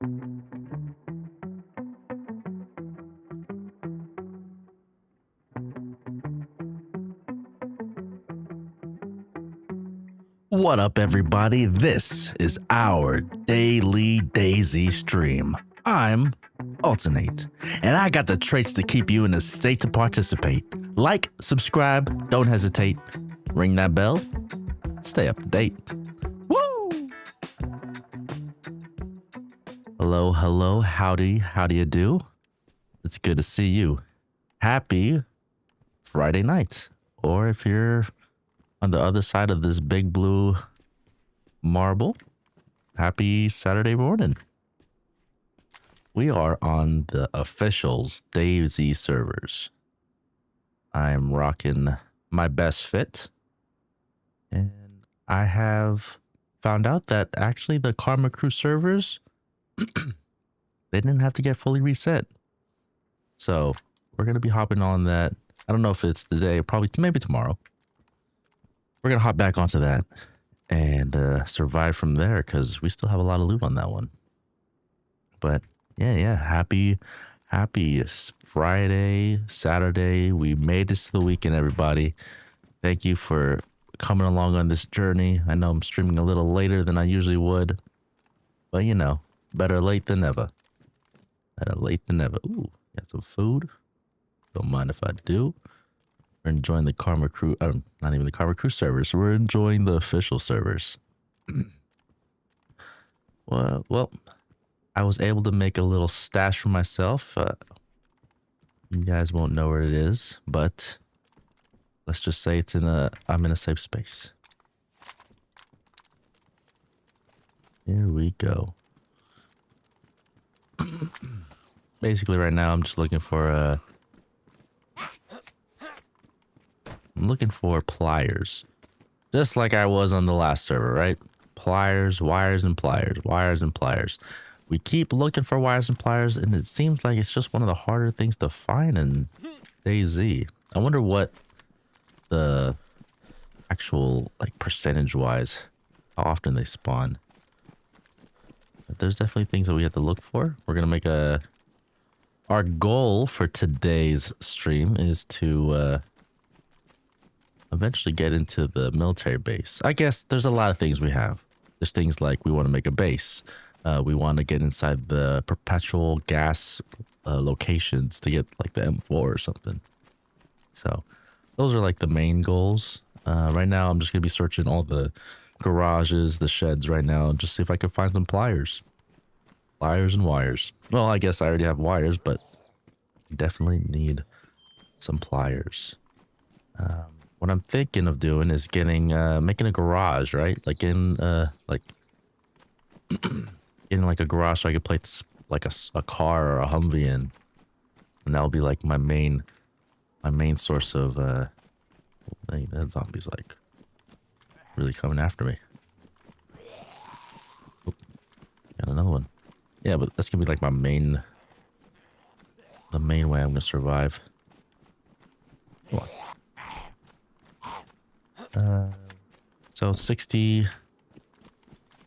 What up, everybody? This is our daily Dayz stream. I'm Alternate, and I got the traits to keep you in a state to participate. Like, subscribe, don't hesitate, ring that bell, stay up to date. Woo! Hello, hello, howdy, how do you do? It's good to see you. Happy Friday night, or if you're on the other side of this big blue marble, happy Saturday morning. We are on the officials Dayz servers. I'm rocking my best fit, and I have found out that actually the Karma Crew servers, they didn't have to get fully reset. So we're going to be hopping on that. I don't know if it's today, probably maybe tomorrow. We're going to hop back onto that and survive from there because we still have a lot of loot on that one. But yeah, happy Friday, Saturday. We made it to the weekend, everybody. Thank you for coming along on this journey. I know I'm streaming a little later than I usually would, but you know, better late than never. Better late than never. Ooh, got some food. Don't mind if I do. We're enjoying the Karma Crew, not even the Karma Crew servers. We're enjoying the official servers. Well, I was able to make a little stash for myself. You guys won't know where it is, but let's just say I'm in a safe space. Here we go. Basically, right now I'm just looking for I'm looking for pliers, just like I was on the last server, right? Pliers, wires, and pliers, wires and pliers. We keep looking for wires and pliers, and it seems like it's just one of the harder things to find in Dayz. I wonder what the actual, like, percentage-wise, how often they spawn. But there's definitely things that we have to look for. We're gonna make our goal for today's stream is to eventually get into the military base. I guess there's a lot of things we have. There's things like we want to make a base. We want to get inside the perpetual gas locations to get like the M4 or something. So those are like the main goals. Right now, I'm just going to be searching all the garages, the sheds right now, and just see if I can find some pliers. Pliers and wires. Well, I guess I already have wires, but definitely need some pliers. What I'm thinking of doing is making a garage, right? Like in like in like a garage, so I could place like a car or a Humvee in, and that'll be like my main source of that zombie's like really coming after me. Oh, got another one. Yeah, but that's gonna be like the main way I'm gonna survive. Come on. So 60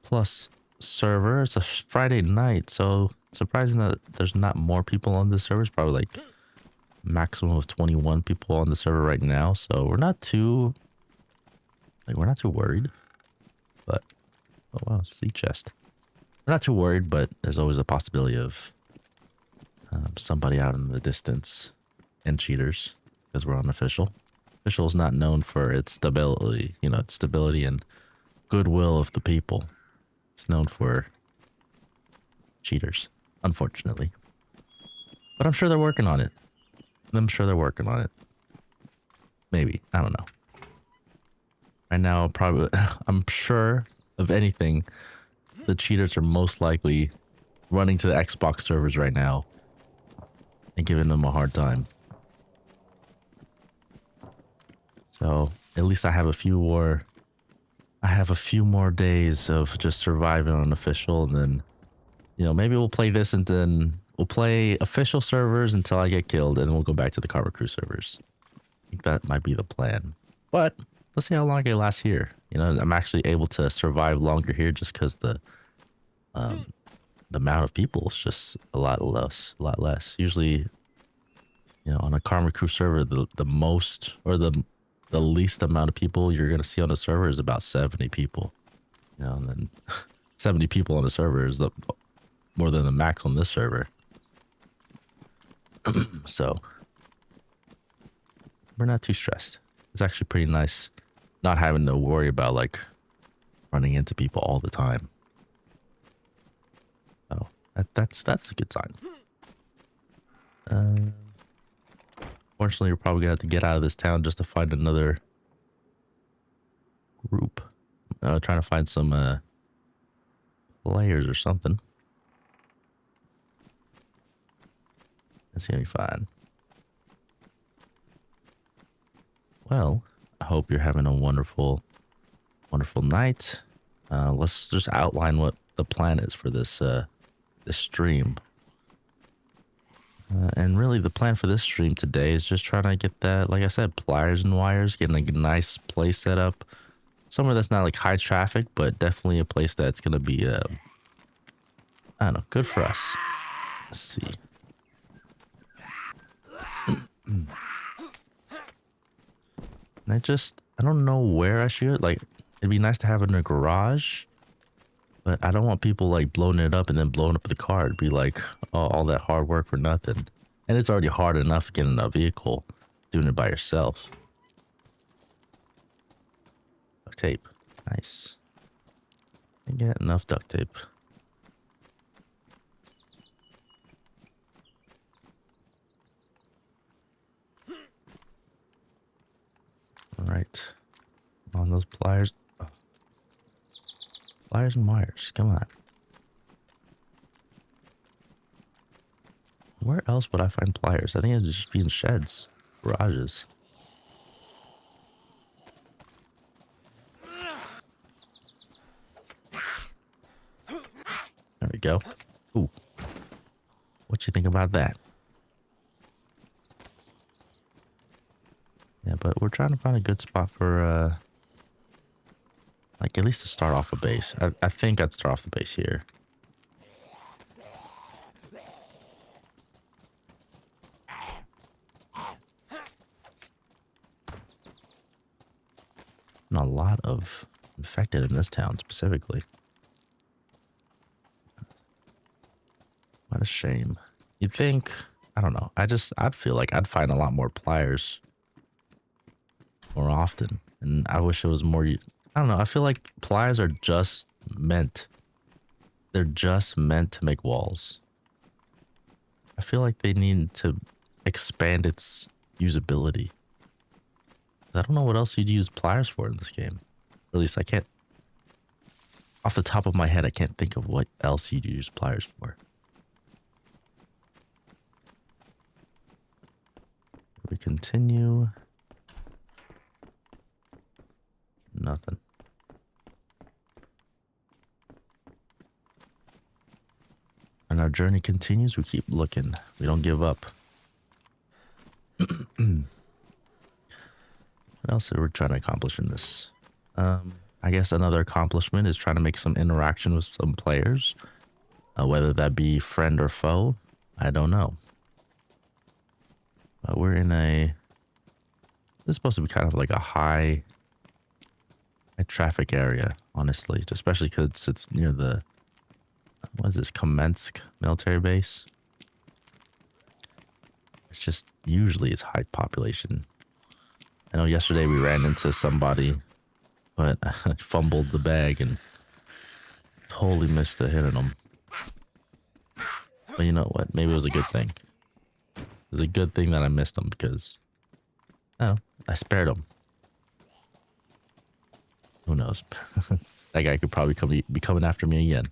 plus server. It's a Friday night, so surprising that there's not more people on this server. It's probably like maximum of 21 people on the server right now, so we're not too worried. But oh wow, sea chest. We're not too worried, but there's always a possibility of somebody out in the distance and cheaters because we're unofficial. Official is not known for its stability, you know, its stability and goodwill of the people. It's known for cheaters, unfortunately. But I'm sure they're working on it. Maybe. I don't know. Right now, I'm sure of anything, the cheaters are most likely running to the Xbox servers right now and giving them a hard time. So at least I have a few more days of just surviving on official, and then, you know, maybe we'll play this and then we'll play official servers until I get killed, and then we'll go back to the Karma Crew servers. I think that might be the plan. But let's see how long I can last here. You know, I'm actually able to survive longer here just because the the amount of people is just a lot less. Usually, you know, on a Karma Crew server, the most or the least amount of people you're gonna see on the server is about 70 people. You know, and then 70 people on the server is more than the max on this server. So we're not too stressed. It's actually pretty nice not having to worry about like running into people all the time. So that's a good sign. Fortunately, we're probably gonna have to get out of this town just to find another group. Trying to find some players or something. It's gonna be fine. Well, I hope you're having a wonderful night. Let's just outline what the plan is for this stream. And really the plan for this stream today is just trying to get that, like I said, pliers and wires, getting a nice place set up. Somewhere that's not like high traffic, but definitely a place that's going to be, I don't know, good for us. Let's see. And I don't know where I should, like, it'd be nice to have it in a garage, but I don't want people like blowing it up and then blowing up the car. It'd be like, oh, all that hard work for nothing. And it's already hard enough getting a vehicle, doing it by yourself. Duct tape. Nice. I get enough duct tape. All right. On those pliers. Oh. Pliers and wires. Come on. Where else would I find pliers? I think it'd just be in sheds, garages. There we go. Ooh. What you think about that? Yeah, but we're trying to find a good spot for, like, at least to start off a base. I think I'd start off the base here. And a lot of infected in this town specifically. What a shame. You'd think, I don't know. I'd feel like I'd find a lot more pliers more often. And I wish it was more, I don't know. I feel like pliers are just meant, they're just meant to make walls. I feel like they need to expand its usability. I don't know what else you'd use pliers for in this game. Or at least I can't, off the top of my head, I can't think of what else you'd use pliers for. We continue. Nothing. And our journey continues. We keep looking. We don't give up. What else are we trying to accomplish in this? I guess another accomplishment is trying to make some interaction with some players. Whether that be friend or foe, I don't know. But we're in a... This is supposed to be kind of like a high traffic area, honestly. Especially because it's near the... What is this? Kamensk military base? It's just... Usually it's high population. I know yesterday we ran into somebody, but I fumbled the bag and totally missed the hit on them. But you know what? Maybe it was a good thing. It was a good thing that I missed them because, I don't know, I spared them. Who knows? That guy could probably be coming after me again.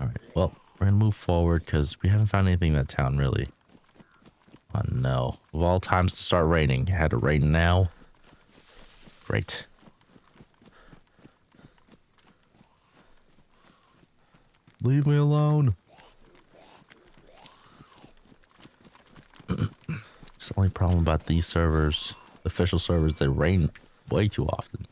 All right, well, we're going to move forward because we haven't found anything in that town, really. Oh, no. Of all times to start raining, it had to rain now. Great. Leave me alone. It's the only problem about these servers, official servers, they rain way too often.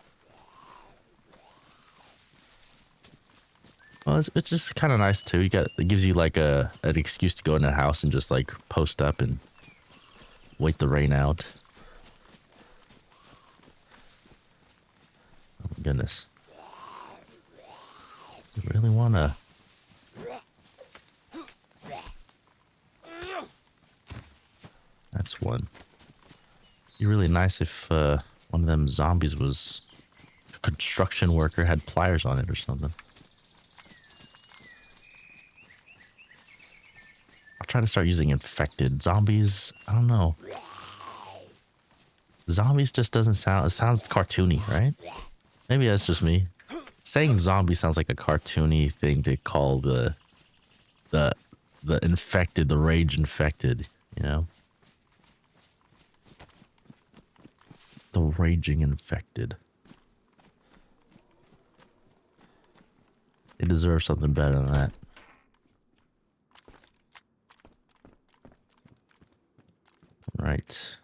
Well, it's just kind of nice too. It gives you like an excuse to go in the house and just like post up and wait the rain out. Oh my goodness. You really wanna? That's one. It'd be really nice if one of them zombies was a construction worker, had pliers on it or something. I'll try to start using infected zombies. I don't know. Zombies just doesn't sound. It sounds cartoony, right? Maybe that's just me. Saying zombie sounds like a cartoony thing to call the infected, the rage infected. You know, the raging infected. They deserve something better than that. Right.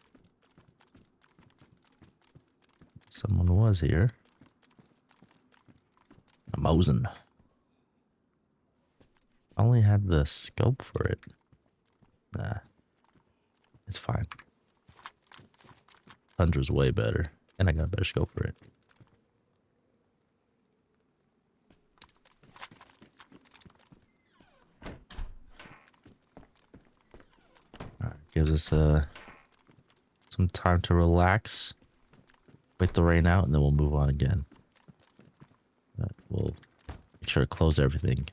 Someone was here. A Mosin. I only had the scope for it. Nah. It's fine. Tundra's way better. And I got a better scope for it. Alright, gives us some time to relax. Wait the rain out and then we'll move on again. We'll make sure to close everything.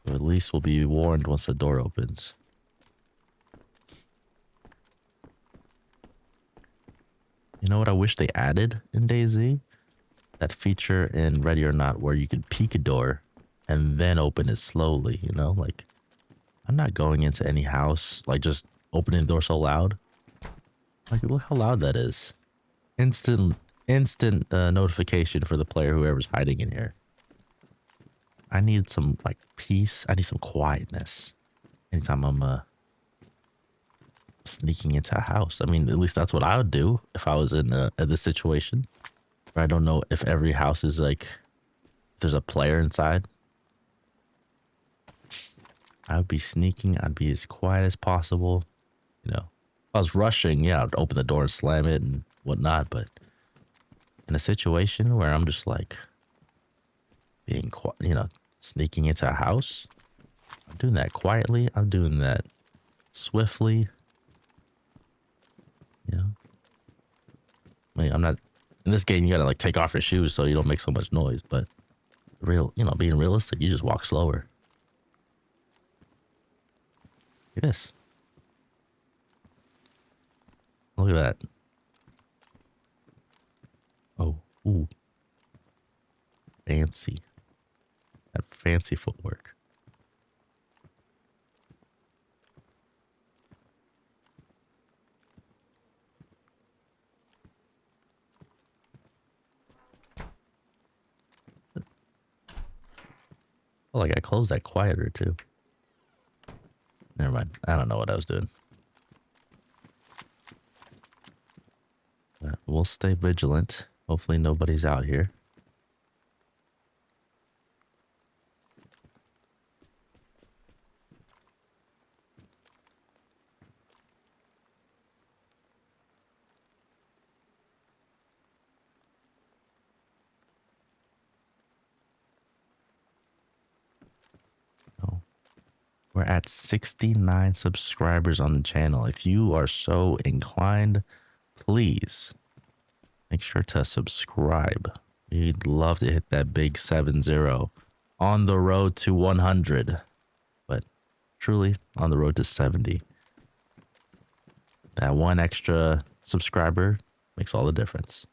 Or at least we'll be warned once the door opens. You know what I wish they added in Dayz? That feature in Ready or Not where you could peek a door and then open it slowly, you know? Like, I'm not going into any house, like just opening the door so loud. Like, look how loud that is. Instant notification for the player, whoever's hiding in here. I need some like peace. I need some quietness anytime I'm sneaking into a house. I mean, at least that's what I would do if I was in this situation where I don't know if every house is like, if there's a player inside. I would be sneaking. I'd be as quiet as possible. You know, if I was rushing, yeah, I'd open the door and slam it and whatnot, but in a situation where I'm just like being quiet, you know, sneaking into a house, I'm doing that quietly. I'm doing that swiftly. You know, I mean, I'm not in this game. You gotta like take off your shoes so you don't make so much noise. But being realistic, you just walk slower. Look at this. Look at that. Oh, ooh. Fancy. That fancy footwork. Oh, like I closed that quieter too. Never mind. I don't know what I was doing. But we'll stay vigilant. Hopefully nobody's out here. Oh, we're at 69 subscribers on the channel. If you are so inclined, please make sure to subscribe. We'd love to hit that big 7-0 on the road to 100, but truly on the road to 70. That one extra subscriber makes all the difference.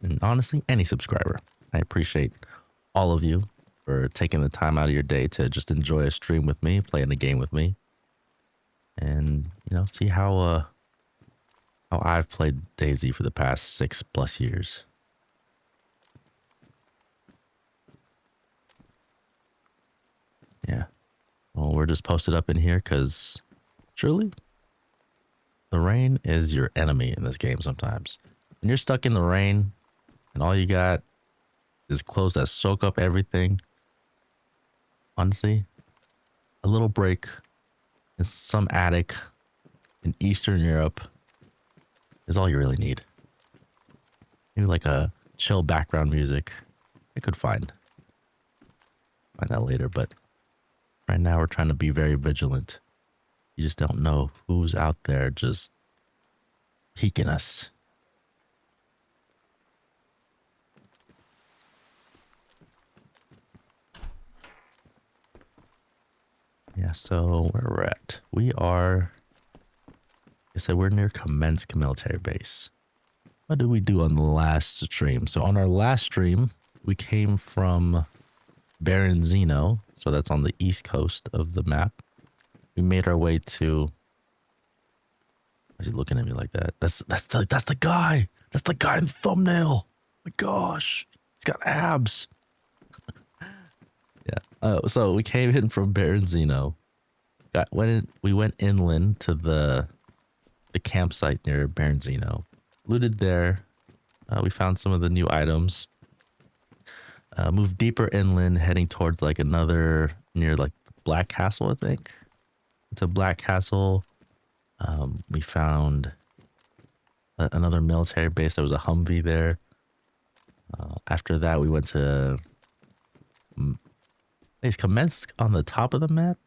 And honestly, any subscriber. I appreciate all of you for taking the time out of your day to just enjoy a stream with me, playing the game with me. And, you know, see how I've played Dayz for the past 6+ years. Yeah. Well, we're just posted up in here because truly the rain is your enemy in this game sometimes. When you're stuck in the rain, and all you got is clothes that soak up everything. Honestly, a little break in some attic in Eastern Europe is all you really need. Maybe like a chill background music. I could find that later, but right now we're trying to be very vigilant. You just don't know who's out there just peeking us. Yeah, so where we're at. We are, I said we're near Kamensk military base. What did we do on the last stream? So on our last stream, we came from Berenzino. So that's on the east coast of the map. We made our way to, why is he looking at me like that? That's the guy. That's the guy in the thumbnail. My gosh, he's got abs. Yeah. So we came in from Berenzino. We went inland to the campsite near Berenzino. Looted there. We found some of the new items. Moved deeper inland, heading towards like another near like Black Castle, I think. It's a Black Castle. We found another military base. There was a Humvee there. After that, we went to. Is Kamensk on the top of the map?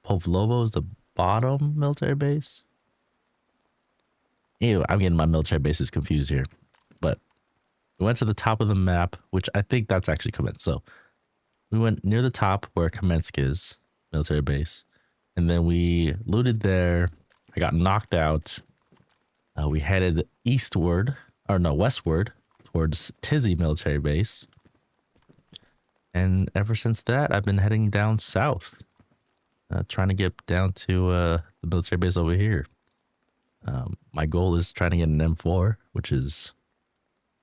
Povlovo is the bottom military base. Anyway, I'm getting my military bases confused here. But we went to the top of the map, which I think that's actually Kamensk. So we went near the top where Kamensk is, military base. And then we looted there. I got knocked out. We headed westward towards Tizzy military base. And ever since that, I've been heading down south, trying to get down to the military base over here. My goal is trying to get an M4, which is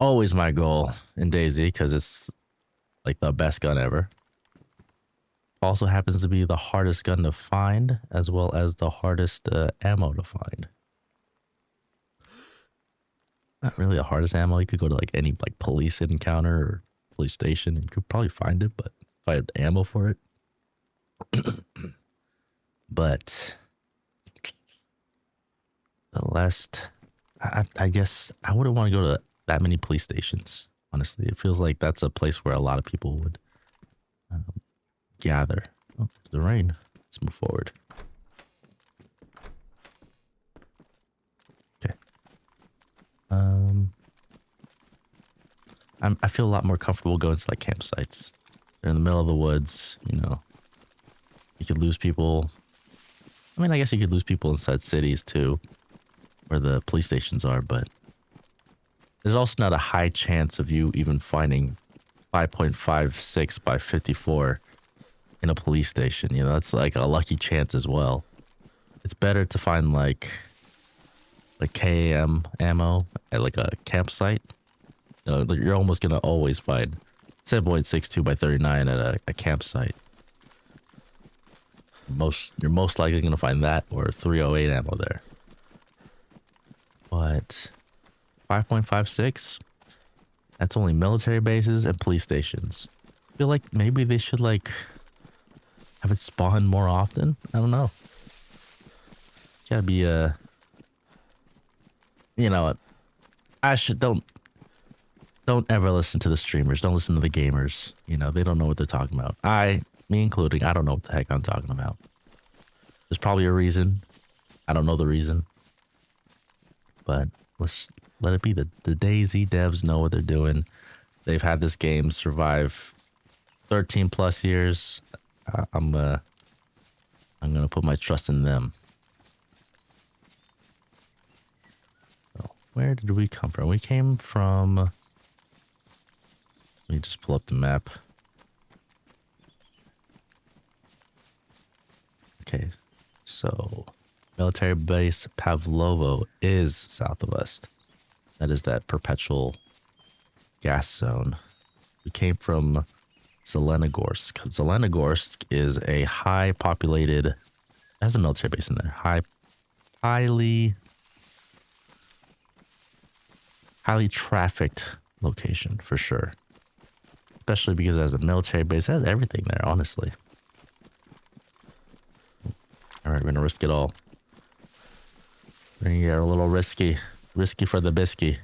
always my goal in Dayz because it's like the best gun ever. Also happens to be the hardest gun to find, as well as the hardest ammo to find. Not really the hardest ammo. You could go to like any like police encounter or police station. You could probably find it, but if I had ammo for it. But the last, I guess I wouldn't want to go to that many police stations. Honestly, it feels like that's a place where a lot of people would gather. Oh, there's the rain. Let's move forward. Okay. I feel a lot more comfortable going to like campsites. They're in the middle of the woods, you know. You could lose people. I mean, I guess you could lose people inside cities too, where the police stations are, but there's also not a high chance of you even finding 5.56 by 54 in a police station. You know, that's like a lucky chance as well. It's better to find like KAM ammo at like a campsite. You know, you're almost gonna always find 7.62 by 39 at a campsite. You're most likely gonna find that or 308 ammo there. But 5.56, that's only military bases and police stations. I feel like maybe they should like have it spawn more often. I don't know. Gotta be you know, I should don't ever listen to the streamers. Don't listen to the gamers. You know, they don't know what they're talking about. Me including, I don't know what the heck I'm talking about. There's probably a reason. I don't know the reason. But let's let it be. The Dayz devs know what they're doing. They've had this game survive 13 plus years. I'm gonna put my trust in them. So where did we come from? We came from. Let me just pull up the map. Okay, so military base Pavlovo is south of us. That is that perpetual gas zone. We came from Zelenogorsk. Zelenogorsk is a high populated, has a military base in there. Highly trafficked location for sure. Especially because it has a military base. It has everything there, honestly. Alright, we're gonna risk it all. We're gonna get a little risky. Risky for the bisky.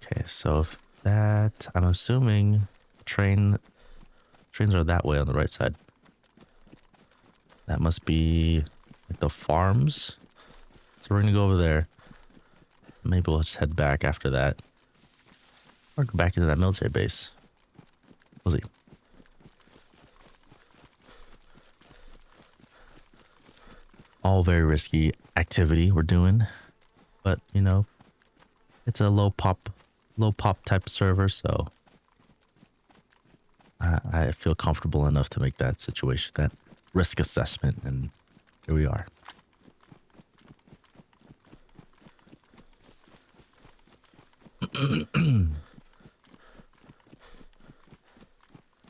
Okay, so if that... I'm assuming trains are that way on the right side. That must be like the farms. So we're gonna go over there. Maybe we'll just head back after that. Or go back into that military base. We'll see. All very risky activity we're doing. But, you know, it's a low pop type server, so I feel comfortable enough to make that situation, that risk assessment, and here we are.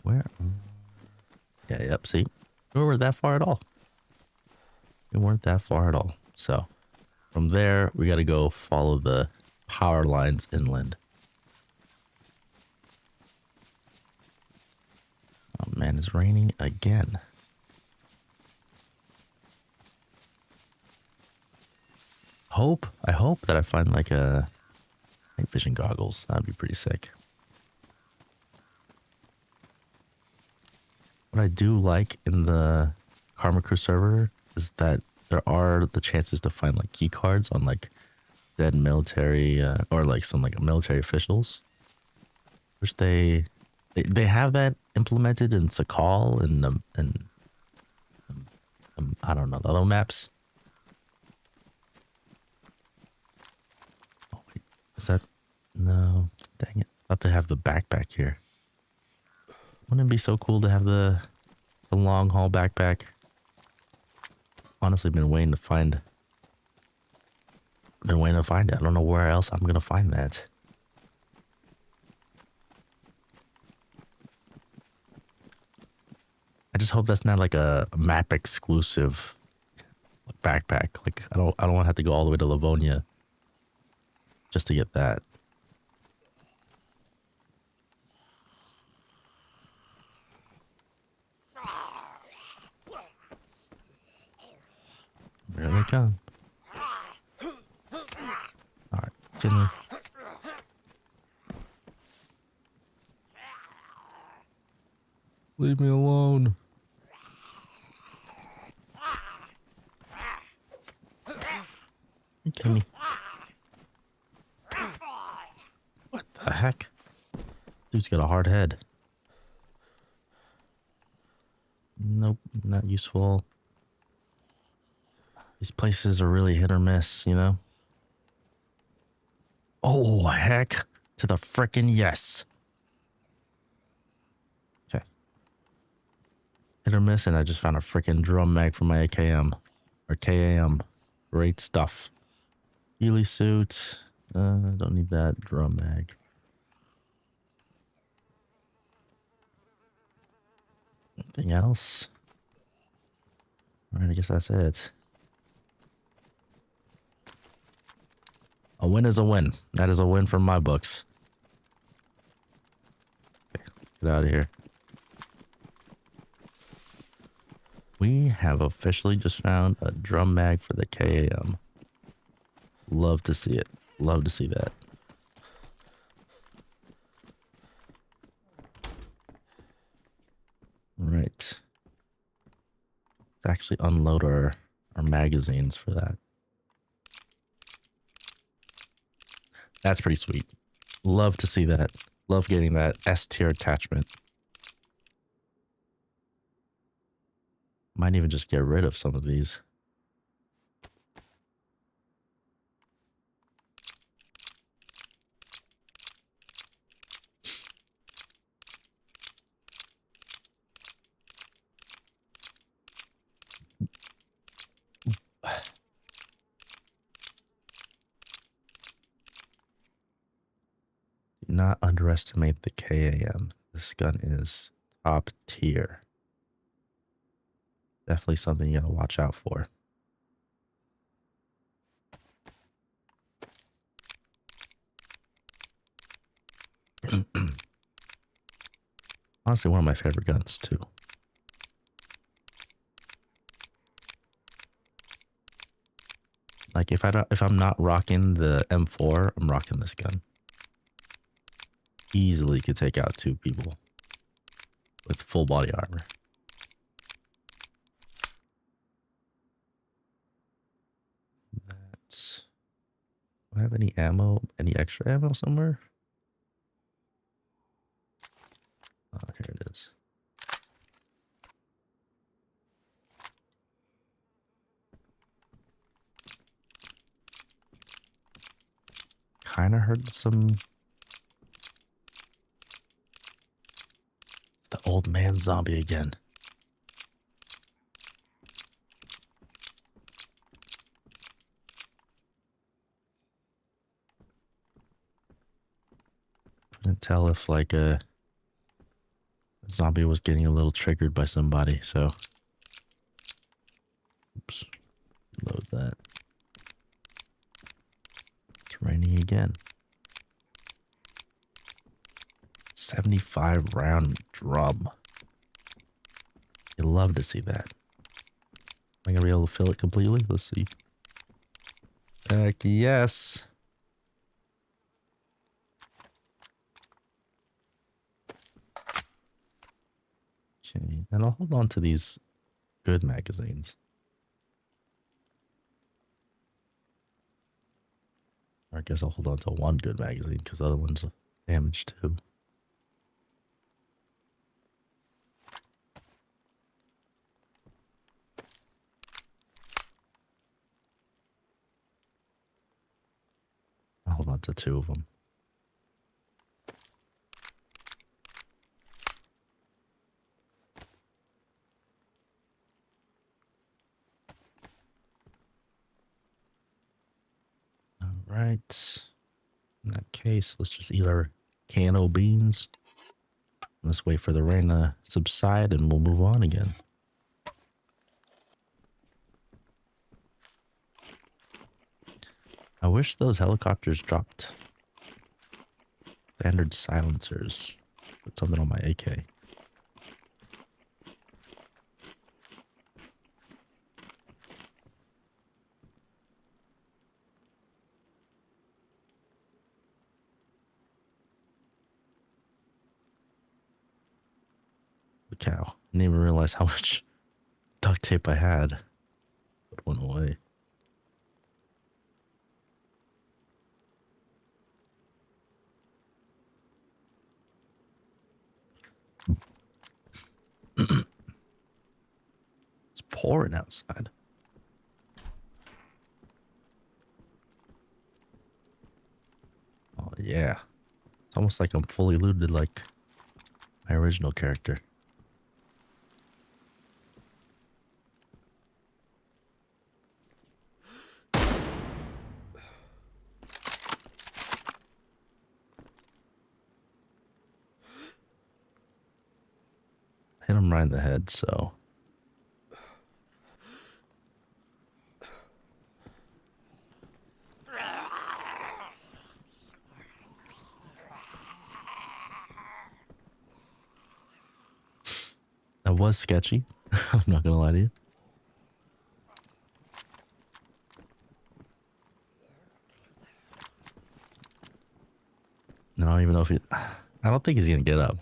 Where? Yeah, yep, see? We weren't that far at all. We weren't that far at all. So, from there, we gotta go follow the power lines inland. Oh man, it's raining again. I hope that I find like a night vision goggles. That'd be pretty sick. What I do like in the Karma Crew server is that there are the chances to find like key cards on like dead military or like some like military officials, which they have that implemented in Sakal and I don't know, the other maps. Oh wait, is that no? Dang it! I thought they have the backpack here. Wouldn't it be so cool to have the long haul backpack? Honestly, been waiting to find. Been waiting to find it. I don't know where else I'm gonna find that. I just hope that's not like a map exclusive backpack. Like I don't want to have to go all the way to Livonia just to get that. Here they come. Alright, continue. Leave me alone. You kidding me? What the heck? Dude's got a hard head. Nope, not useful. These places are really hit or miss, you know? Oh, heck to the frickin' yes. Okay. Hit or miss, and I just found a frickin' drum mag for my AKM. Or KAM. Great stuff. Healy suit. Don't need that. Drum mag. Anything else? Alright, I guess that's it. A win is a win. That is a win from my books. Okay, let's get out of here. We have officially just found a drum mag for the KAM. Love to see it. Love to see that. Right. Let's actually unload our magazines for that. That's pretty sweet. Love to see that. Love getting that S tier attachment. Might even just get rid of some of these. Do not underestimate the KAM. This gun is top tier. Definitely something you gotta watch out for. Honestly, one of my favorite guns too. Like if I'm not rocking the M4, I'm rocking this gun. Easily could take out 2 people with full body armor. That's. Do I have any ammo? Any extra ammo somewhere? Oh, here it is. Kind of heard some. The old man zombie again. Couldn't tell if like a zombie was getting a little triggered by somebody, so. Oops. Load that. It's raining again. 75 round drum. You love to see that. Am I gonna be able to fill it completely? Let's see. Heck yes. Okay, and I'll hold on to these good magazines. Or I guess I'll hold on to one good magazine because the other one's damaged too. I'll hold on to 2 of them. All right. In that case, let's just eat our can of beans. Let's wait for the rain to subside and we'll move on again. I wish those helicopters dropped standard silencers. Put something on my AK. The cow. I didn't even realize how much duct tape I had. It went away. It's pouring outside. Oh yeah. It's almost like I'm fully looted like my original character. Hit him right in the head, so. That was sketchy. I'm not gonna lie to you. I don't even know if he. I don't think he's gonna get up.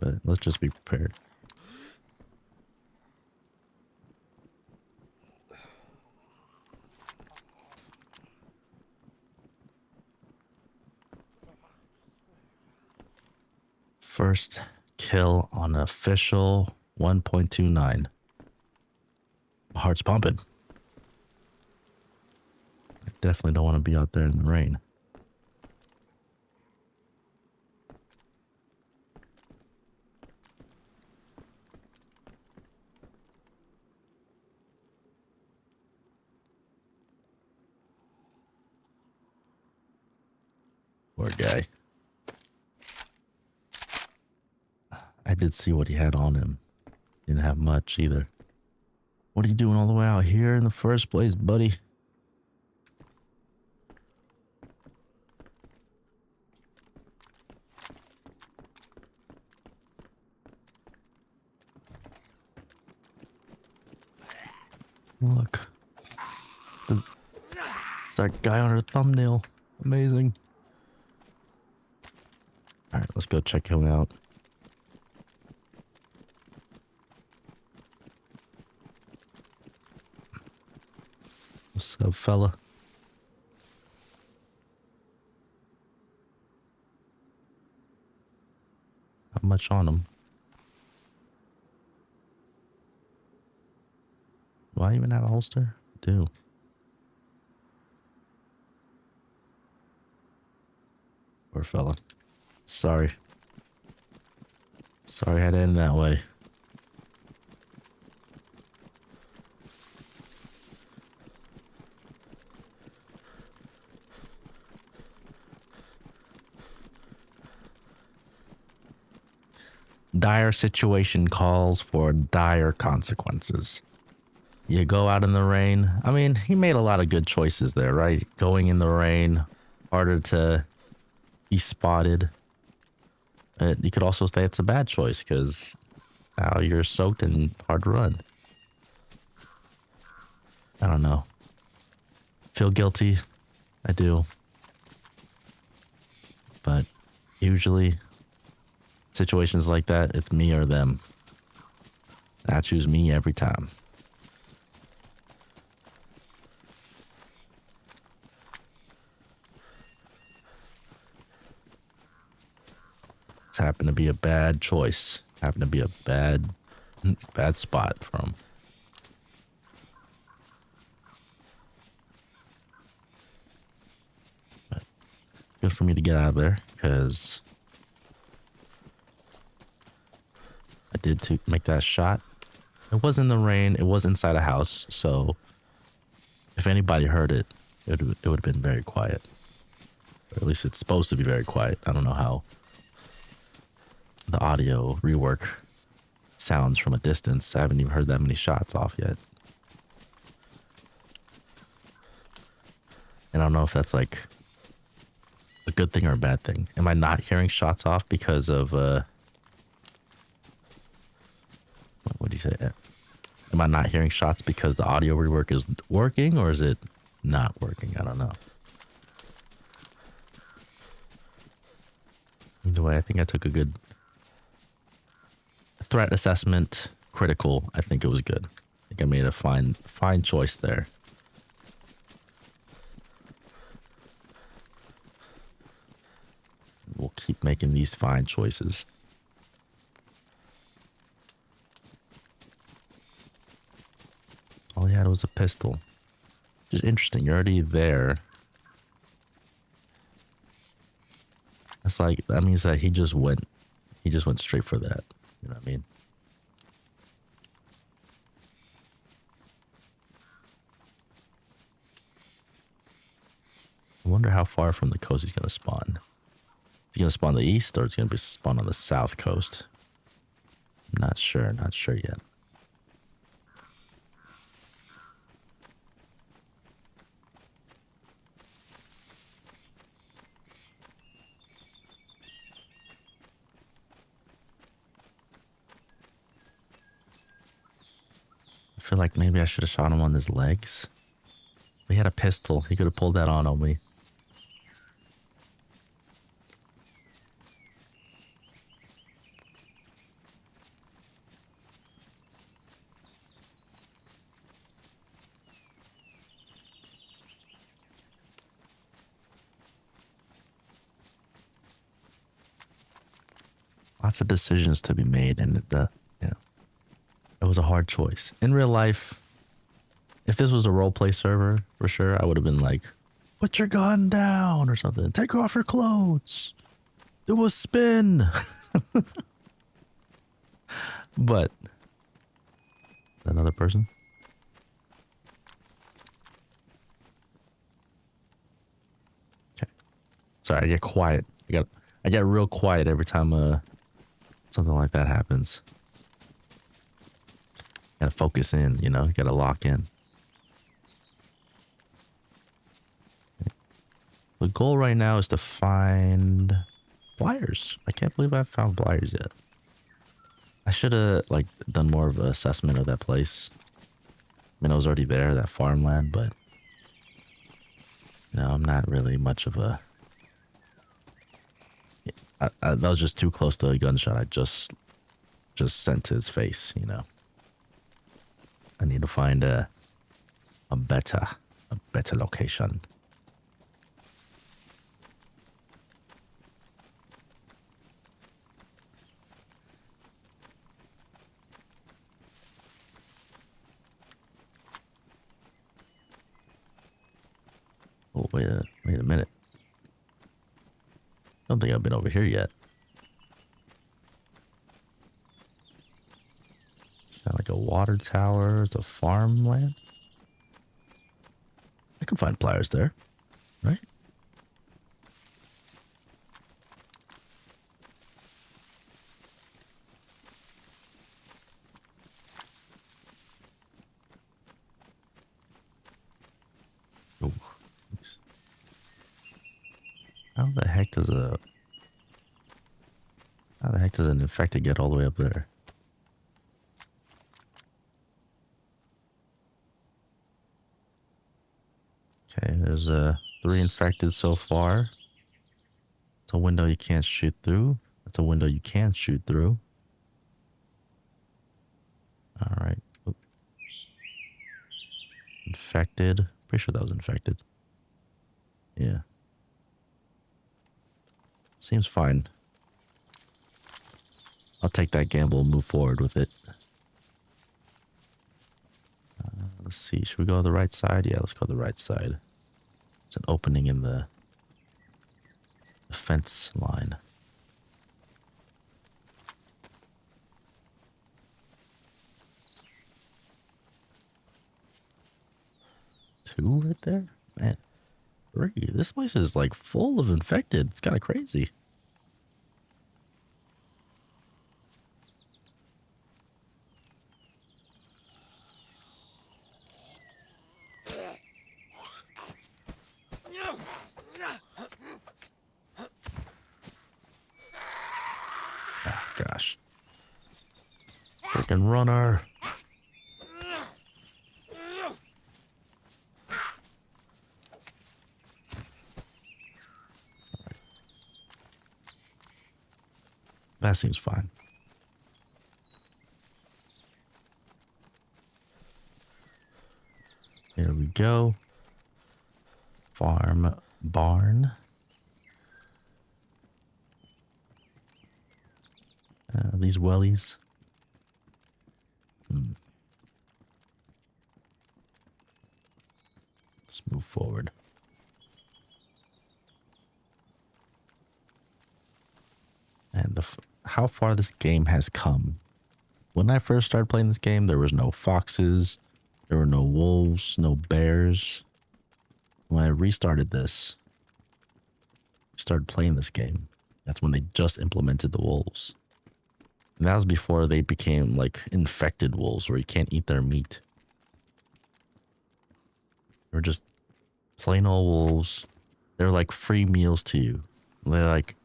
But let's just be prepared. First kill on official 1.29. My heart's pumping. I definitely don't want to be out there in the rain. Poor guy. I did see what he had on him. Didn't have much either. What are you doing all the way out here in the first place, buddy? Look. It's that guy on her thumbnail. Amazing. Alright, let's go check him out. What's up, fella? Not much on him. Do I even have a holster? I do. Poor fella. Sorry. Sorry I had to end that way. Dire situation calls for dire consequences. You go out in the rain. I mean, he made a lot of good choices there, right? Going in the rain, harder to be spotted. You could also say it's a bad choice because now you're soaked and hard to run. I don't know. Feel guilty? I do. But usually, situations like that, it's me or them. I choose me every time. This happened to be a bad choice. Happened to be a bad spot for him. But good for me to get out of there because I did to make that shot. It was in the rain. It was inside a house. So if anybody heard it, it would have been very quiet. Or at least it's supposed to be very quiet. I don't know how the audio rework sounds from a distance. I haven't even heard that many shots off yet. And I don't know if that's like a good thing or a bad thing. Am I not hearing shots off because of what do you say? Am I not hearing shots because the audio rework is working, or is it not working? I don't know. Either way, I think I took a good threat assessment. Critical. I think it was good. I think I made a fine choice there. We'll keep making these fine choices. All he had was a pistol. Just interesting. You're already there. It's like, that means that he just went straight for that. You know what I mean? I wonder how far from the coast he's going to spawn. Is he going to spawn the east, or is he going to be spawn on the south coast? I'm not sure. Not sure yet. I feel like maybe I should have shot him on his legs. He had a pistol. He could have pulled that on me. Lots of decisions to be made, and it was a hard choice. In real life, if this was a roleplay server, for sure, I would have been like, put your gun down or something. Take off your clothes. Do a spin. But another person? Okay. Sorry, I get quiet. I get real quiet every time something like that happens. Gotta focus in, you know, gotta lock in. The goal right now is to find pliers. I can't believe I found pliers yet. I should have like done more of an assessment of that place. I mean, I was already there, that farmland, but you know, I'm not really much of a. That was just too close to a gunshot. I just sent to his face. You know, I need to find a better location. Oh, wait a minute. I don't think I've been over here yet. It's kind of like a water tower. It's a farmland. I can find pliers there, right? Ooh. How the heck does an infected get all the way up there? Okay, there's 3 infected so far. It's a window you can't shoot through. That's a window you can shoot through. All right. Oop. Infected. Pretty sure that was infected. Yeah. Seems fine. I'll take that gamble and move forward with it. Let's see. Should we go to the right side? Yeah, let's go to the right side. There's an opening in the fence line. Two right there? Man. 3. This place is like full of infected. It's kind of crazy. Oh, gosh. Freaking runner. That seems fine. Here we go. Farm barn. These wellies. Let's move forward. And how far this game has come. When I first started playing this game, there was no foxes, there were no wolves, no bears. When I restarted this, started playing this game, that's when they just implemented the wolves. And that was before they became like infected wolves where you can't eat their meat. They're just plain old wolves. They're like free meals to you. They're like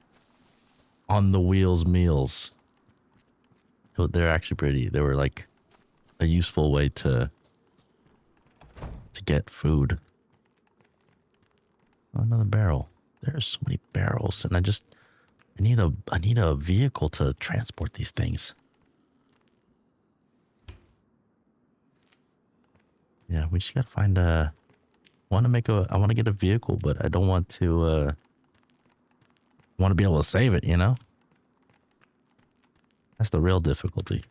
on the wheels meals. They're actually pretty. They were like a useful way to get food. Oh, another barrel. There are so many barrels, and I need a vehicle to transport these things. Yeah, we just gotta find I want to get a vehicle, but I don't want to want to be able to save it, you know? That's the real difficulty.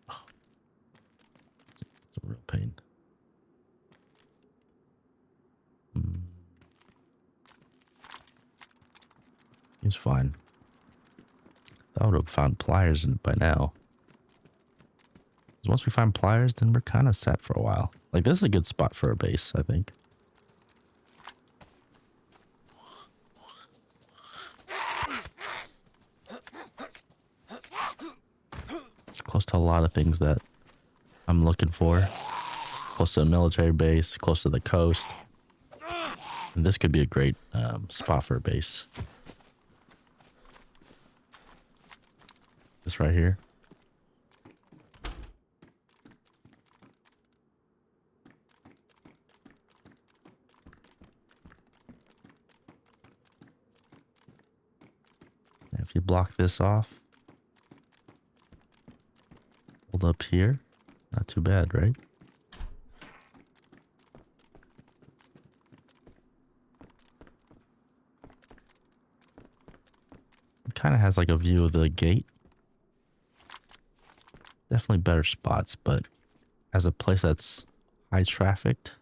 Oh, it's a real pain. Seems fine. I would have found pliers in it by now. Once we find pliers, then we're kind of set for a while. Like, this is a good spot for a base, I think. It's close to a lot of things that I'm looking for. Close to a military base, close to the coast. And this could be a great spot for a base. This right here. If you block this off, hold up here, not too bad, right? It kind of has like a view of the gate. Definitely better spots, but as a place that's high trafficked,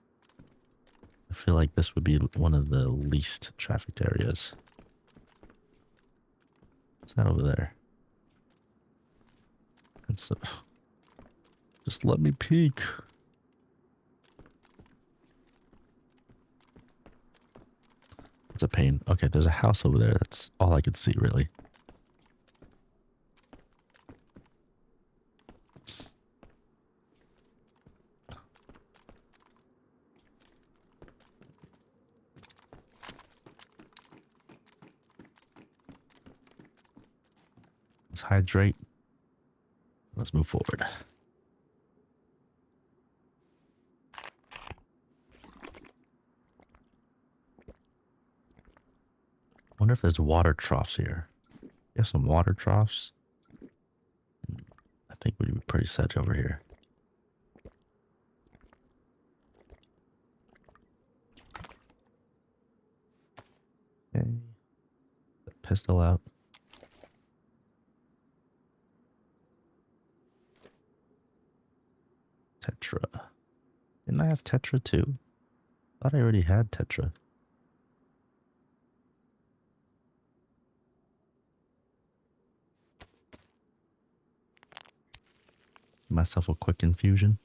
I feel like this would be one of the least trafficked areas. What's that over there? And so, just let me peek. It's a pain. Okay, there's a house over there. That's all I could see, really. Let's hydrate. Let's move forward. Wonder if there's water troughs here. You have some water troughs? I think we'd be pretty set over here. Okay. Pistol out. Tetra. Didn't I have Tetra too? Thought I already had Tetra. Myself a quick infusion.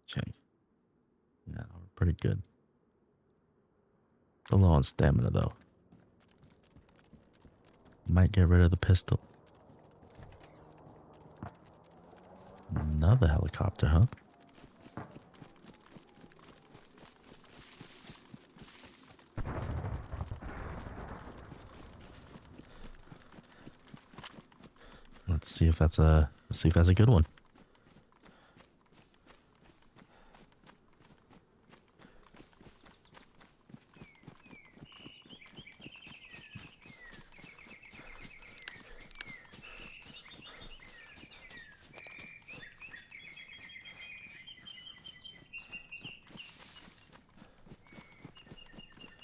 Okay. Yeah, we're pretty good. A little on stamina though. Might get rid of the pistol. Another helicopter, huh? Let's see if that's a good one.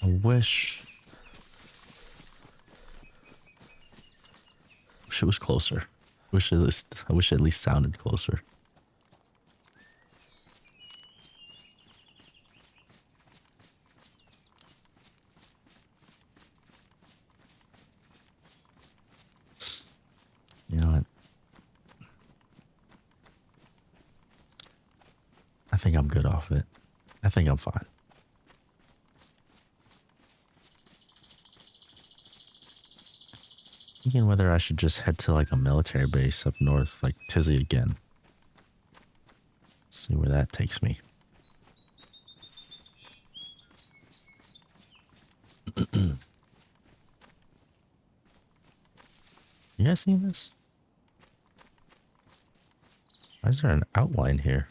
I wish it was closer. I wish it at least sounded closer. You know what? I think I'm good off it. I think I'm fine. Thinking whether I should just head to like a military base up north, like Tizzy again. See where that takes me. You guys seen this? Why is there an outline here?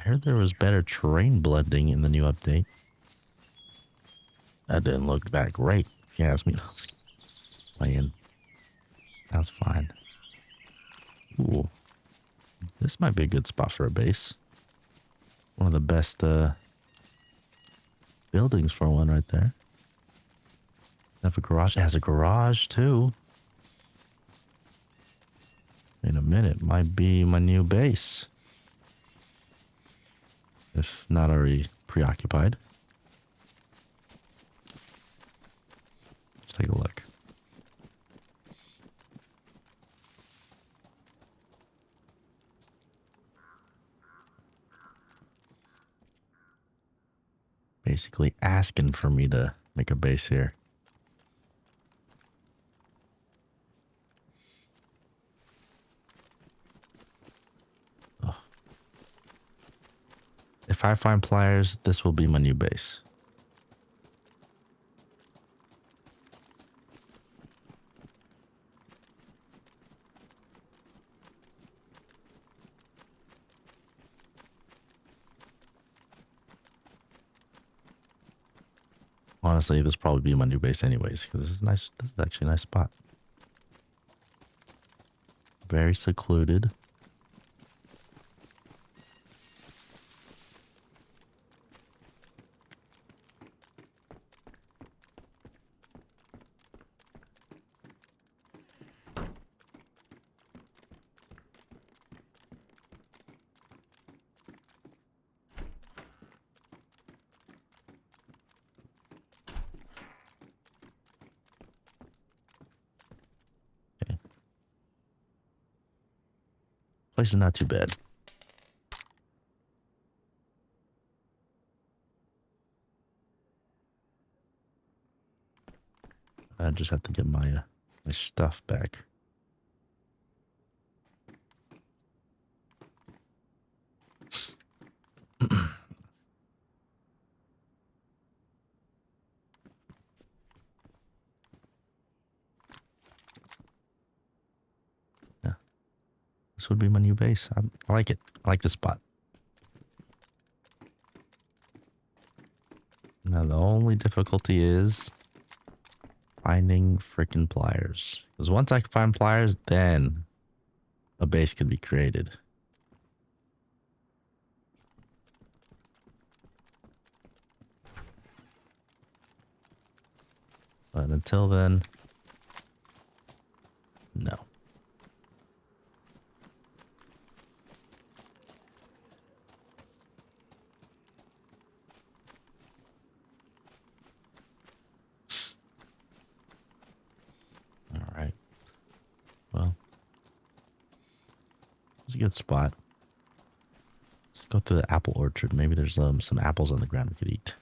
I heard there was better terrain blending in the new update. That didn't look that great, if you ask me. Playing. That was fine. Ooh. This might be a good spot for a base. One of the best buildings for one right there. Have a garage. It has a garage too. In a minute, might be my new base. If not already preoccupied. Let's take a look. Basically asking for me to make a base here. Oh. If I find pliers, this will be my new base. Honestly, this will probably be my new base anyways, because this is nice. This is actually a nice spot. Very secluded. Place is not too bad. I just have to get my stuff back. Yeah, this would be my new base. I like it. I like this spot. Now the only difficulty is finding freaking pliers. Because once I find pliers, then a base could be created. But until then, no. All right. Well, it's a good spot. Let's go through the apple orchard. Maybe there's some apples on the ground we could eat.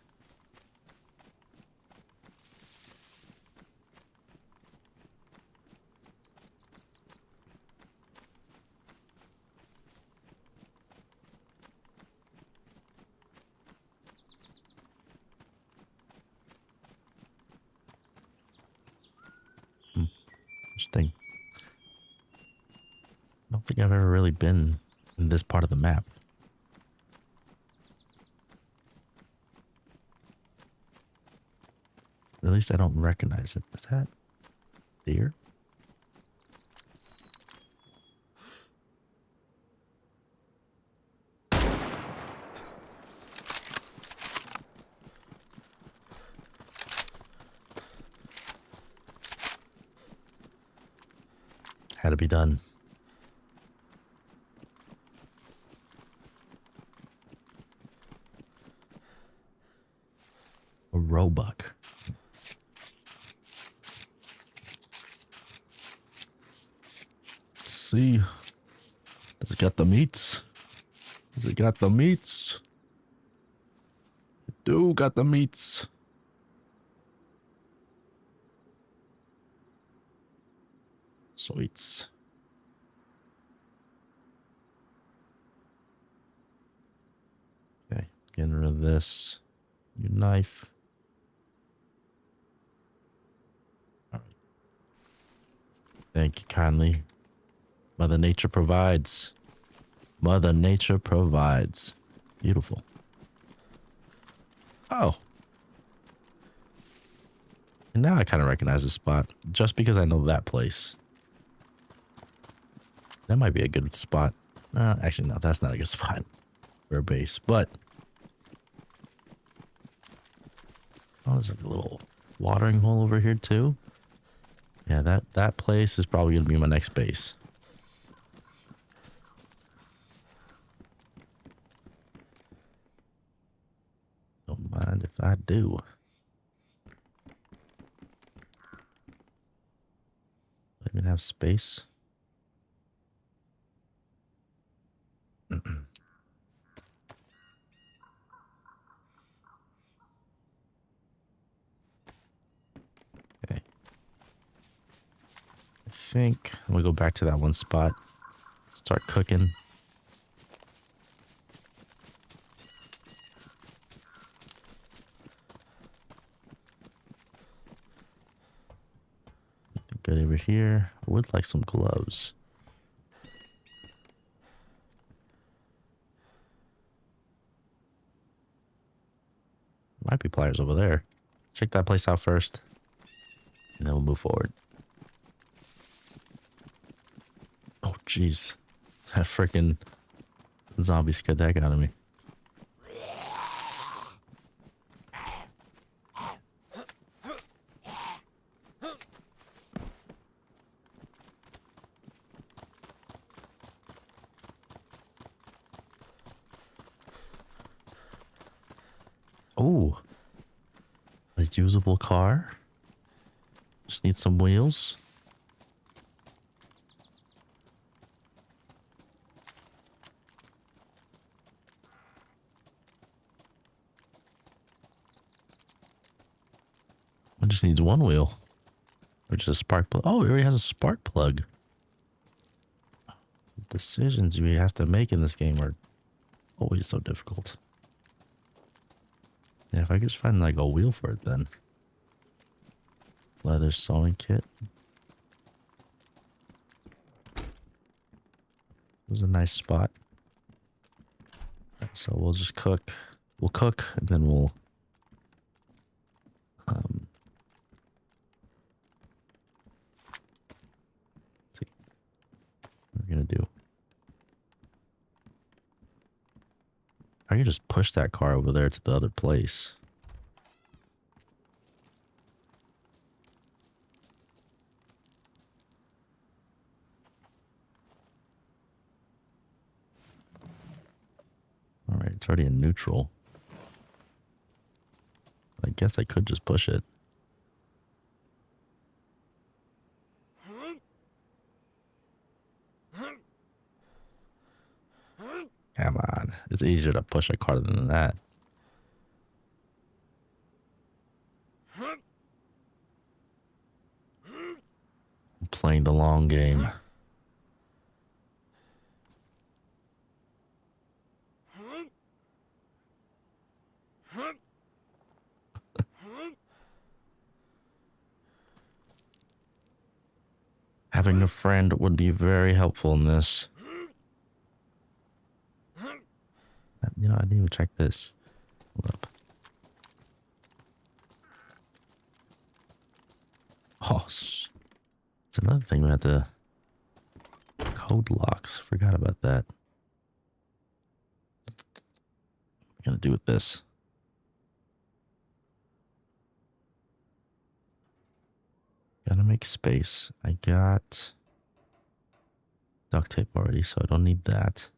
Interesting. I don't think I've ever really been in this part of the map. At least I don't recognize it. Is that deer? Had to be done. A roebuck. Let's see. Does it got the meats? Does it got the meats? It do got the meats. Sweets. Okay, getting rid of this. Your knife. All right. Thank you kindly. Mother Nature provides. Mother Nature provides. Beautiful. Oh. And now I kind of recognize this spot just because I know that place. That might be a good spot Actually, no, that's not a good spot for a base. But oh, there's like a little watering hole over here too. Yeah, that place is probably gonna be my next base. Don't mind if I do. I even have space. Okay. I think I'm gonna go back to that one spot. Start cooking. Good over here. I would like some gloves. Might be pliers over there. Check that place out first. And then we'll move forward. Oh, jeez. That freaking zombie scared the heck out of me. Oh, a usable car. Just need some wheels. It just needs one wheel. Or just a spark plug. Oh, it already has a spark plug. Decisions we have to make in this game are always so difficult. Yeah, if I could just find like a wheel for it then. Leather sewing kit. It was a nice spot. So we'll just cook. We'll cook and then we'll see what we're gonna do. I can just push that car over there to the other place. All right, it's already in neutral. I guess I could just push it. Come on. It's easier to push a car than that. I'm playing the long game. Having a friend would be very helpful in this. You know, I didn't even check this. Hold up. Oh, it's another thing we have to... Code locks. Forgot about that. What am I gonna do with this? Gotta make space. I got duct tape already, so I don't need that.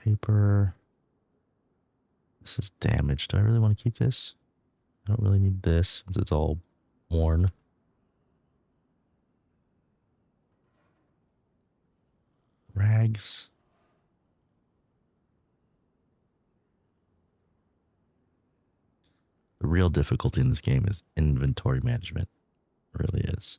Paper. This is damaged. Do I really want to keep this? I don't really need this since it's all worn. Rags. The real difficulty in this game is inventory management. It really is.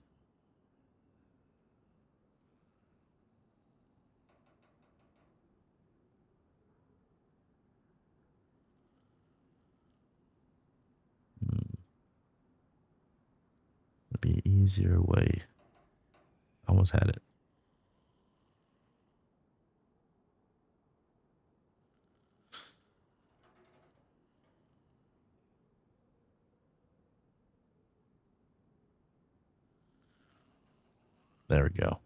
Would be an easier way. Almost had it. There we go.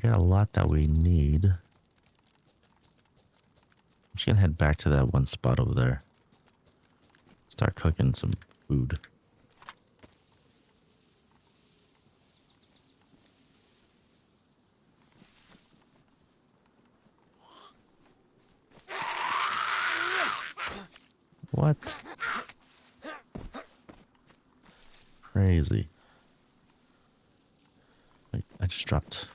got a lot that we need. I'm just gonna head back to that one spot over there. Start cooking some food. What? Crazy. Wait, I just dropped.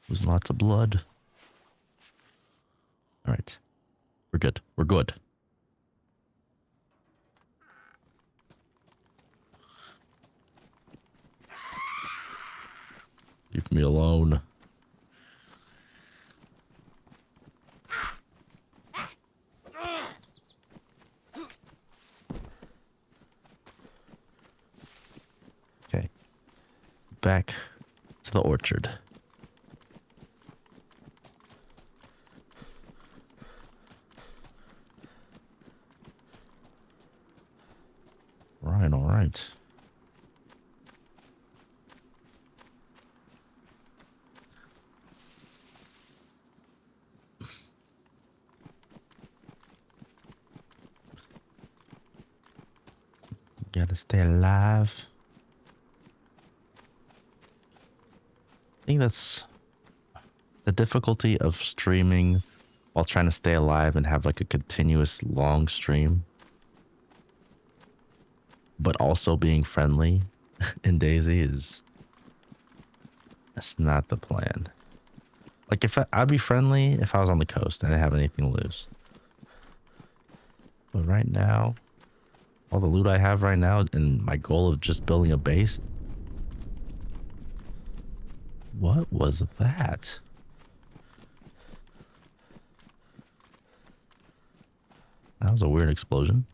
Was lots of blood. All right. We're good. We're good. Leave me alone. Okay. Back to the orchard. All right. Gotta stay alive. I think that's the difficulty of streaming while trying to stay alive and have like a continuous long stream, but also being friendly in Daisy is, that's not the plan. Like if I'd be friendly if I was on the coast and I didn't have anything to lose. But right now, all the loot I have right now and my goal of just building a base. What was that? That was a weird explosion.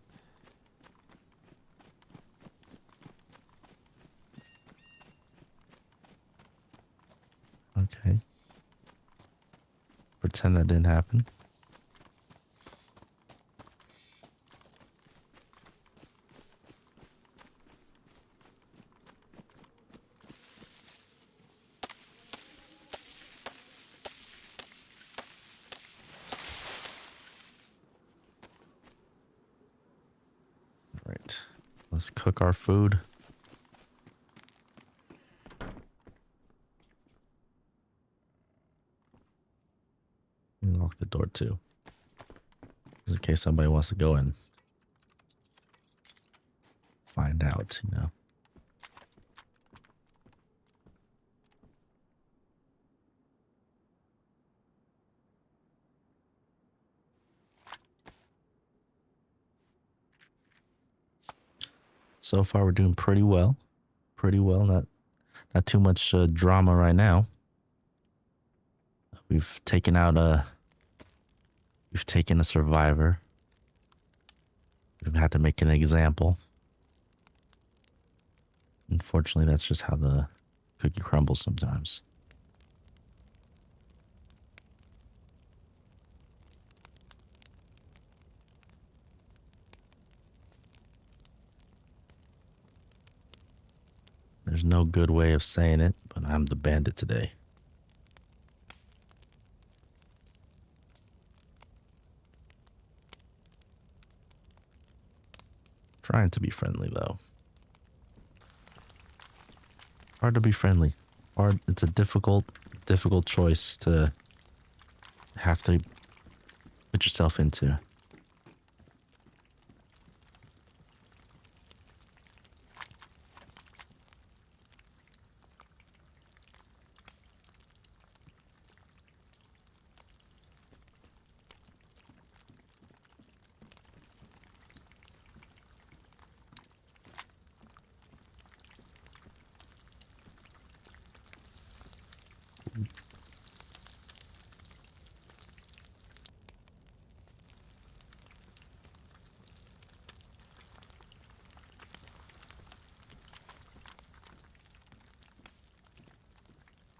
Okay. Pretend that didn't happen. Right. Let's cook our food. And lock the door too. Just in case somebody wants to go and find out, you know. So far, we're doing pretty well. Pretty well. Not too much drama right now. We've taken out we've taken a survivor. We've had to make an example. Unfortunately, that's just how the cookie crumbles sometimes. There's no good way of saying it, but I'm the bandit today. Trying to be friendly though. Hard to be friendly. Hard. It's a difficult choice to have to put yourself into.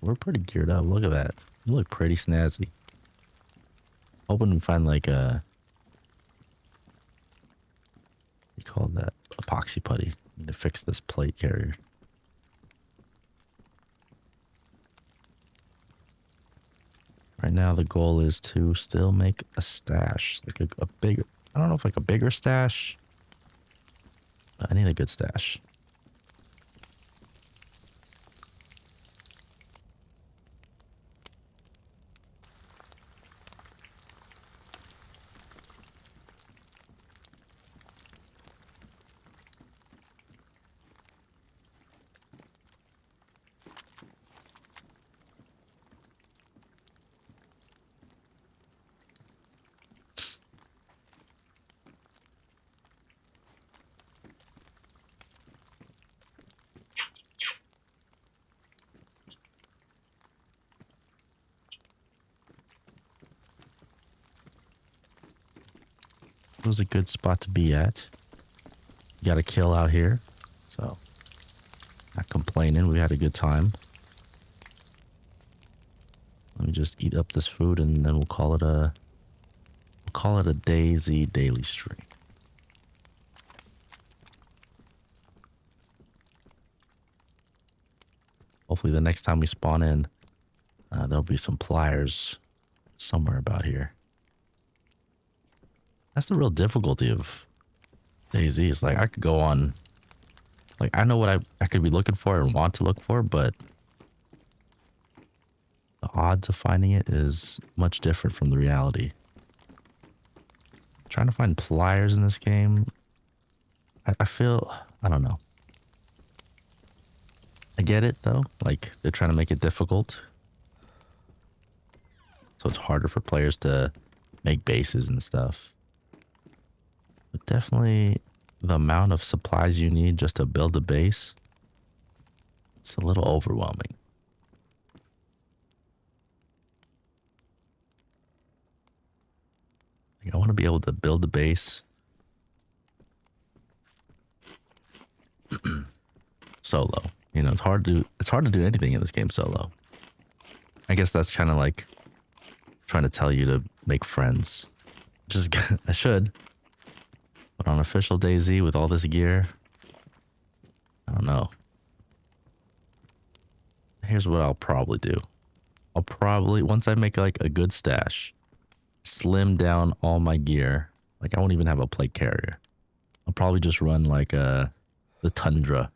We're pretty geared up. Look at that. You look pretty snazzy. Hoping to find like a We call that epoxy putty. Need to fix this plate carrier. Right now, the goal is to still make a stash, like a bigger. I don't know if like a bigger stash. I need a good stash. It was a good spot to be at. Got a kill out here, so not complaining. We had a good time. Let me just eat up this food, and then we'll call it a Dayz daily stream. Hopefully, the next time we spawn in, there'll be some pliers somewhere about here. That's the real difficulty of Dayz. It's like I could go on, like I know what I could be looking for and want to look for, but the odds of finding it is much different from the reality. Trying to find pliers in this game, I feel, I don't know. I get it though, like they're trying to make it difficult. So it's harder for players to make bases and stuff. But definitely the amount of supplies you need just to build a base, it's a little overwhelming. Like I want to be able to build a base solo. You know, it's hard to do anything in this game solo. I guess that's kind of like trying to tell you to make friends. Just I should. But on official Dayz with all this gear, I don't know. Here's what I'll probably do. I'll probably, once I make like a good stash, slim down all my gear. Like I won't even have a plate carrier. I'll probably just run like the Tundra.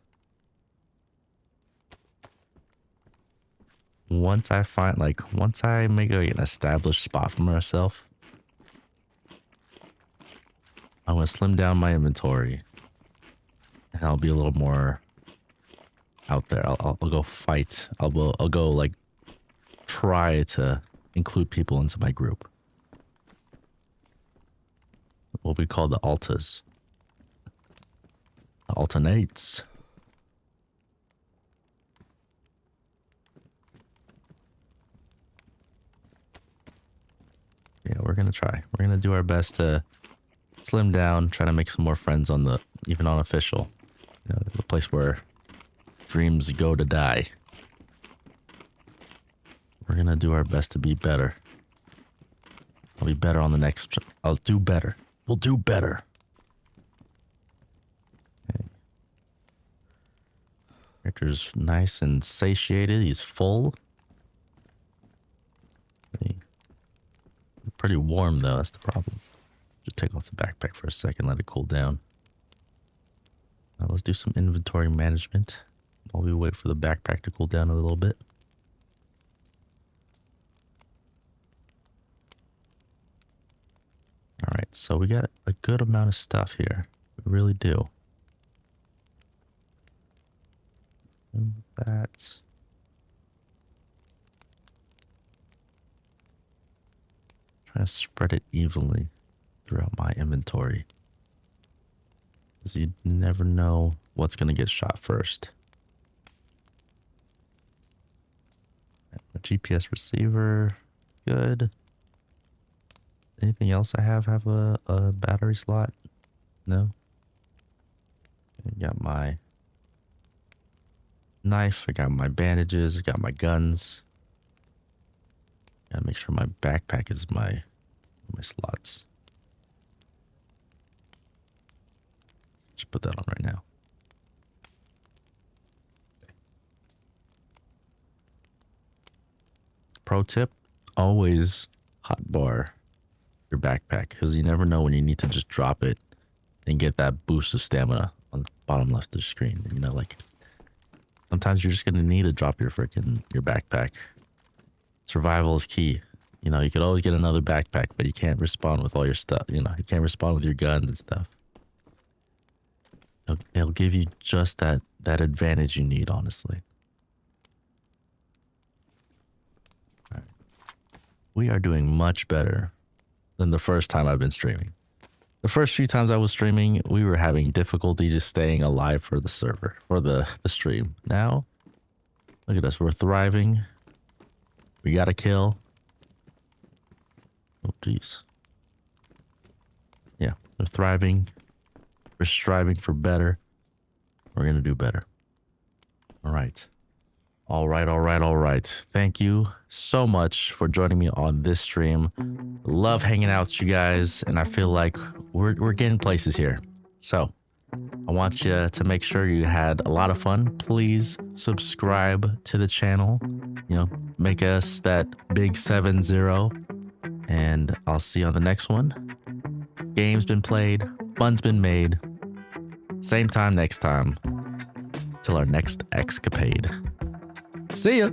Once I make an established spot for myself, I'm going to slim down my inventory and I'll be a little more out there. I'll go fight. I'll go like try to include people into my group. What we call the altas. The alternates. Yeah, we're going to try. We're going to do our best to slim down, try to make some more friends on the, even on official. You know, the place where dreams go to die. We're going to do our best to be better. I'll be better on the next, I'll do better. We'll do better. Okay. Character's nice and satiated. He's full. Okay. Pretty warm though, that's the problem. Just take off the backpack for a second, let it cool down. Now let's do some inventory management while we wait for the backpack to cool down a little bit. Alright, so we got a good amount of stuff here. We really do. And that. Try to spread it evenly throughout my inventory. Because you never know what's going to get shot first. A GPS receiver, good. Anything else I have a battery slot? No? I got my knife, I got my bandages, I got my guns. Gotta make sure my backpack is my slots. put that on right now. Pro tip, always hotbar your backpack because you never know when you need to just drop it and get that boost of stamina on the bottom left of the screen. You know, like sometimes you're just going to need to drop your backpack. Survival is key. You know, you could always get another backpack, but you can't respawn with all your stuff. You know, you can't respawn with your guns and stuff. It'll give you just that advantage you need, honestly. All right. We are doing much better than the first time I've been streaming. The first few times I was streaming, we were having difficulty just staying alive for the server, for the stream. Now, look at us. We're thriving. We got a kill. Oh, jeez. Yeah, we're thriving. We're striving for better. We're going to do better. All right. All right, all right, all right. Thank you so much for joining me on this stream. Love hanging out with you guys, and I feel like we're getting places here. So I want you to make sure you had a lot of fun. Please subscribe to the channel. You know, make us that big 70. And I'll see you on the next one. Game's been played. Fun's been made. Same time next time. Till our next escapade. See ya.